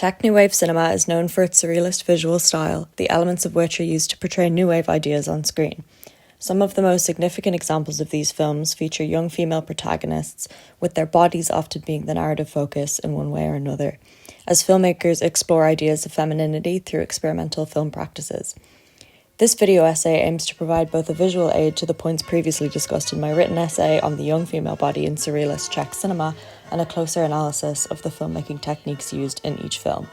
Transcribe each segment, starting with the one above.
Czech New Wave cinema is known for its surrealist visual style, the elements of which are used to portray New Wave ideas on screen. Some of the most significant examples of these films feature young female protagonists, with their bodies often being the narrative focus in one way or another, as filmmakers explore ideas of femininity through experimental film practices. This video essay aims to provide both a visual aid to the points previously discussed in my written essay on the young female body in surrealist Czech cinema and a closer analysis of the filmmaking techniques used in each film.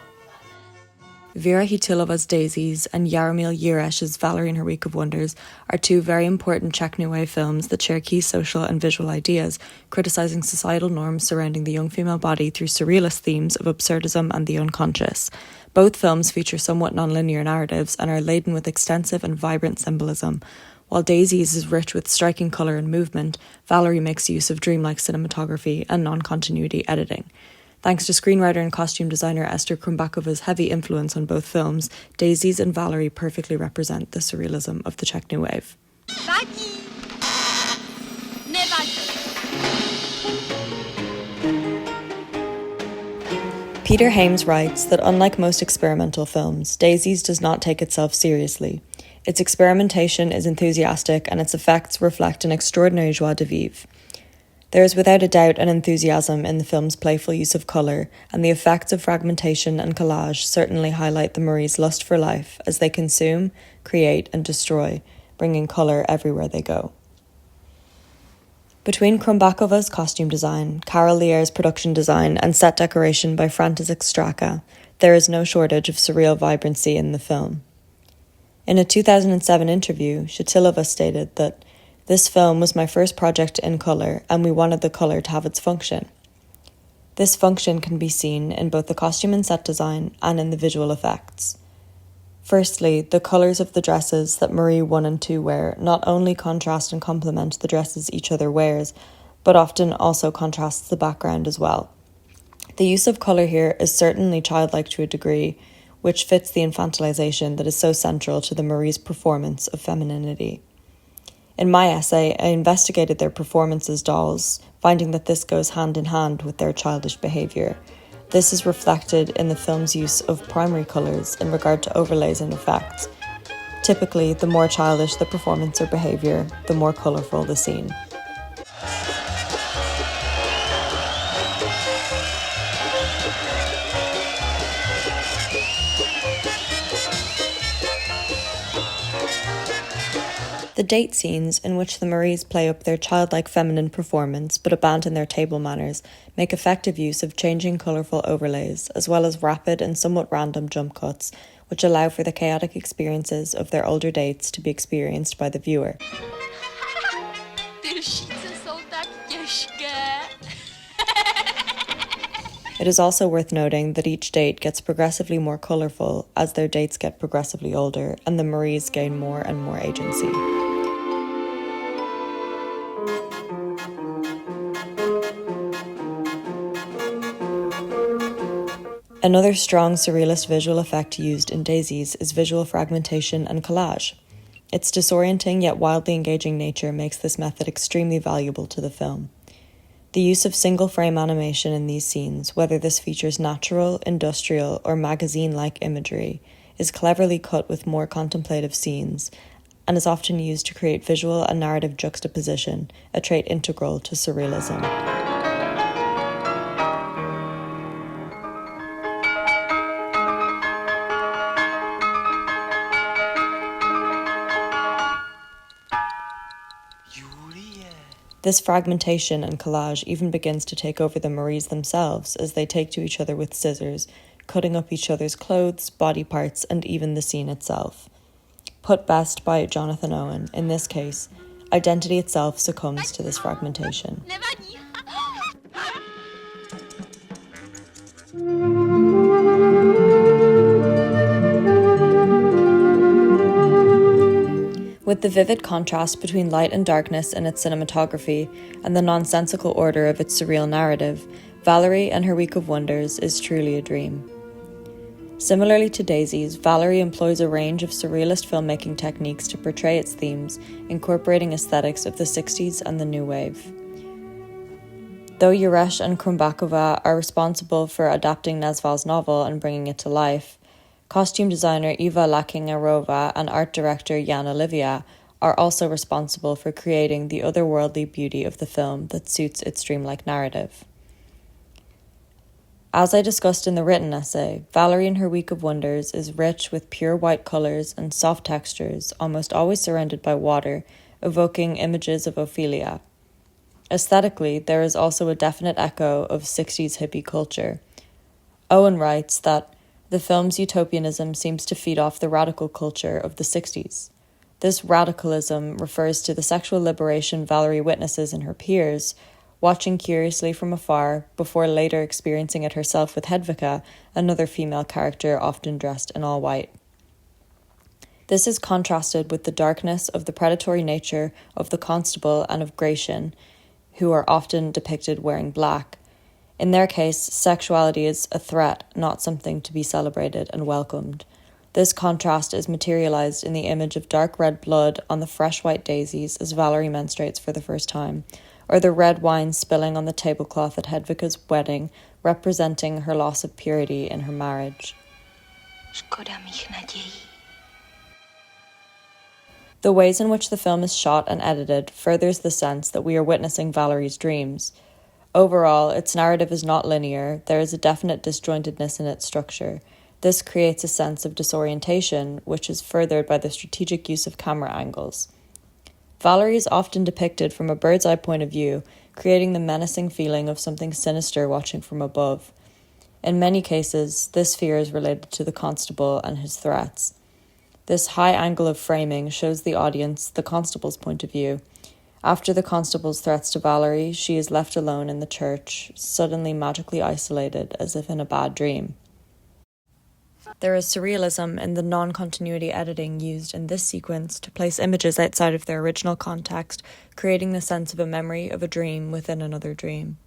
Vera Chytilova's Daisies and Jaromír Jireš's Valerie and Her Week of Wonders are two very important Czech New Wave films that share key social and visual ideas, criticising societal norms surrounding the young female body through surrealist themes of absurdism and the unconscious. Both films feature somewhat non-linear narratives and are laden with extensive and vibrant symbolism. While Daisies is rich with striking colour and movement, Valerie makes use of dreamlike cinematography and non-continuity editing. Thanks to screenwriter and costume designer Esther Krumbakova's heavy influence on both films, Daisies and Valerie perfectly represent the surrealism of the Czech New Wave. Vadí. Nevadí. Peter Hames writes that unlike most experimental films, Daisies does not take itself seriously. Its experimentation is enthusiastic and its effects reflect an extraordinary joie de vivre. There is without a doubt an enthusiasm in the film's playful use of colour, and the effects of fragmentation and collage certainly highlight the Maries' lust for life as they consume, create and destroy, bringing colour everywhere they go. Between Krumbakova's costume design, Karel Lier's production design and set decoration by František Straka, there is no shortage of surreal vibrancy in the film. In a 2007 interview, Chytilova stated that "This film was my first project in colour, and we wanted the colour to have its function." This function can be seen in both the costume and set design and in the visual effects. Firstly, the colours of the dresses that Marie 1 and 2 wear not only contrast and complement the dresses each other wears, but often also contrasts the background as well. The use of colour here is certainly childlike to a degree, which fits the infantilization that is so central to the Marie's performance of femininity. In my essay, I investigated their performance as dolls, finding that this goes hand in hand with their childish behaviour. This is reflected in the film's use of primary colours in regard to overlays and effects. Typically, the more childish the performance or behaviour, the more colourful the scene. The date scenes, in which the Maries play up their childlike feminine performance but abandon their table manners, make effective use of changing colourful overlays, as well as rapid and somewhat random jump cuts, which allow for the chaotic experiences of their older dates to be experienced by the viewer. It is also worth noting that each date gets progressively more colourful as their dates get progressively older and the Maries gain more and more agency. Another strong surrealist visual effect used in Daisies is visual fragmentation and collage. Its disorienting yet wildly engaging nature makes this method extremely valuable to the film. The use of single-frame animation in these scenes, whether this features natural, industrial, or magazine-like imagery, is cleverly cut with more contemplative scenes and is often used to create visual and narrative juxtaposition, a trait integral to surrealism. This fragmentation and collage even begins to take over the Maries themselves as they take to each other with scissors, cutting up each other's clothes, body parts, and even the scene itself. Put best by Jonathan Owen, in this case, identity itself succumbs to this fragmentation. With the vivid contrast between light and darkness in its cinematography and the nonsensical order of its surreal narrative, Valerie and Her Week of Wonders is truly a dream. Similarly to Daisies, Valerie employs a range of surrealist filmmaking techniques to portray its themes, incorporating aesthetics of the 60s and the New Wave. Though Juresh and Krumbakova are responsible for adapting Nezval's novel and bringing it to life, costume designer Eva Lakingarova and art director Jan Olivia are also responsible for creating the otherworldly beauty of the film that suits its dreamlike narrative. As I discussed in the written essay, Valerie in her Week of Wonders is rich with pure white colours and soft textures, almost always surrounded by water, evoking images of Ophelia. Aesthetically, there is also a definite echo of 60s hippie culture. Owen writes that the film's utopianism seems to feed off the radical culture of the 60s. This radicalism refers to the sexual liberation Valerie witnesses in her peers, watching curiously from afar before later experiencing it herself with Hedvika, another female character often dressed in all white. This is contrasted with the darkness of the predatory nature of the constable and of Gratian, who are often depicted wearing black. In their case, sexuality is a threat, not something to be celebrated and welcomed. This contrast is materialized in the image of dark red blood on the fresh white daisies as Valerie menstruates for the first time, or the red wine spilling on the tablecloth at Hedvika's wedding, representing her loss of purity in her marriage. The ways in which the film is shot and edited furthers the sense that we are witnessing Valerie's dreams. Overall, its narrative is not linear, there is a definite disjointedness in its structure. This creates a sense of disorientation, which is furthered by the strategic use of camera angles. Valerie is often depicted from a bird's-eye point of view, creating the menacing feeling of something sinister watching from above. In many cases, this fear is related to the constable and his threats. This high angle of framing shows the audience the constable's point of view. After the constable's threats to Valerie, she is left alone in the church, suddenly magically isolated as if in a bad dream. There is surrealism in the non-continuity editing used in this sequence to place images outside of their original context, creating the sense of a memory of a dream within another dream.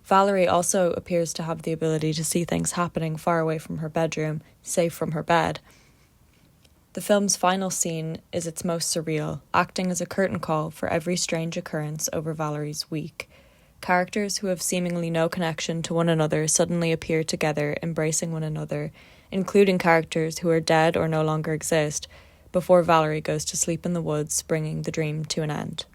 Valerie also appears to have the ability to see things happening far away from her bedroom, safe from her bed. The film's final scene is its most surreal, acting as a curtain call for every strange occurrence over Valerie's week. Characters who have seemingly no connection to one another suddenly appear together, embracing one another, including characters who are dead or no longer exist, before Valerie goes to sleep in the woods, bringing the dream to an end.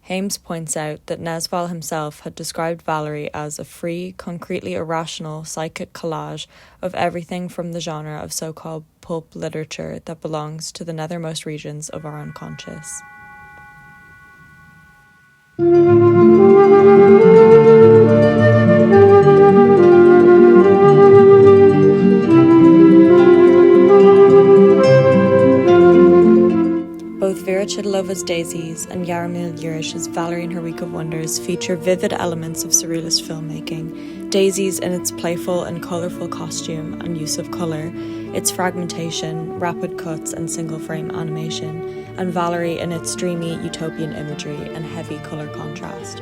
Hames points out that Nezval himself had described Valerie as a free, concretely irrational psychic collage of everything from the genre of so-called pulp literature that belongs to the nethermost regions of our unconscious. Both Vera Chidilova's Daisies and Jaromil Jurish's Valerie in her Week of Wonders feature vivid elements of surrealist filmmaking. Daisies in its playful and colourful costume and use of colour, its fragmentation, rapid cuts and single-frame animation, and Valerie in its dreamy utopian imagery and heavy colour contrast.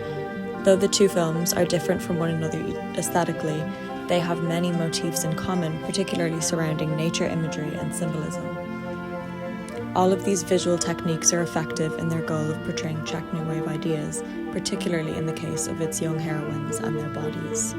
Though the two films are different from one another aesthetically, they have many motifs in common, particularly surrounding nature imagery and symbolism. All of these visual techniques are effective in their goal of portraying Czech New Wave ideas, particularly in the case of its young heroines and their bodies.